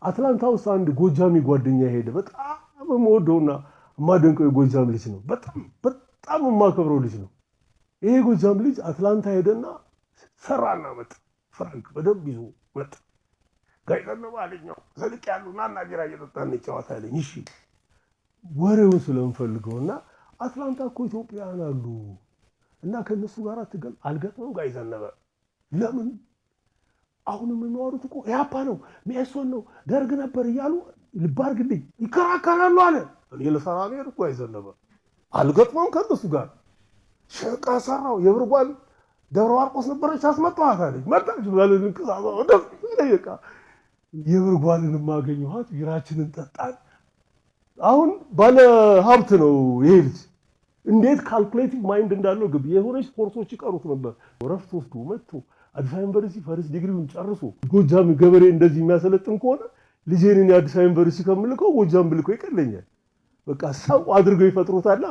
አትላንታ ውስጥ አንድ ጎጃሚ ጓደኛ ሄደ። በጣም የምወደውና የማደንቀው የጎጃም ልጅ ነው። በጣም የማከብረው ልጅ ነው። ይሄ ጎጃም ልጅ አትላንታ ሄደና ሰራና መጣ። ፍራንክ በደንብ ይዞ መጣ። ጋይ ዘነበ አለኛው ዘልቅ ያሉና እና ቢራ እየጠጣን ጨዋታ አለኝ። እሺ ወሬውን ስለምፈልገውና አትላንታ እኮ ኢትዮጵያውያን አሉ እና ከነሱ ጋር አልገጥመው ጋይ ዘነበ ለምን አሁንም የሚያወሩት እኮ ያፓ ነው ሚያሶን ነው ደርግ ነበር እያሉ ልባርግልኝ ይከራከራሉ አለ። እኔ ለሰራ ነው እኮ አይዘነበ አልገጥመውም ከነሱ ጋር ሸቃ ሰራው የብርጓል ደብረ ማርቆስ ነበረች አስመጣኋት አለኝ። መጣች ባለን እንቅሳው ደስ ይለካ የብርጓልን ማገኘኋት ቢራችንን ጠጣን። አሁን ባለ ሀብት ነው ይሄ ልጅ። እንዴት ካልኩሌቲቭ ማይንድ እንዳለው ግብ የሆነች ስፖርቶች ይቀሩት ነበር። ወረፍት ወስዶ መጥቶ አዲስ አበባ ዩኒቨርሲቲ ፈርስ ዲግሪውን ጨርሶ ጎጃም ገበሬ እንደዚህ የሚያሰለጥን ከሆነ ልጄን አዲስ አበባ ዩኒቨርሲቲ ከምልከው ጎጃም ብልከው ይቀለኛል። በቃ ሰው አድርገው ይፈጥሩታል።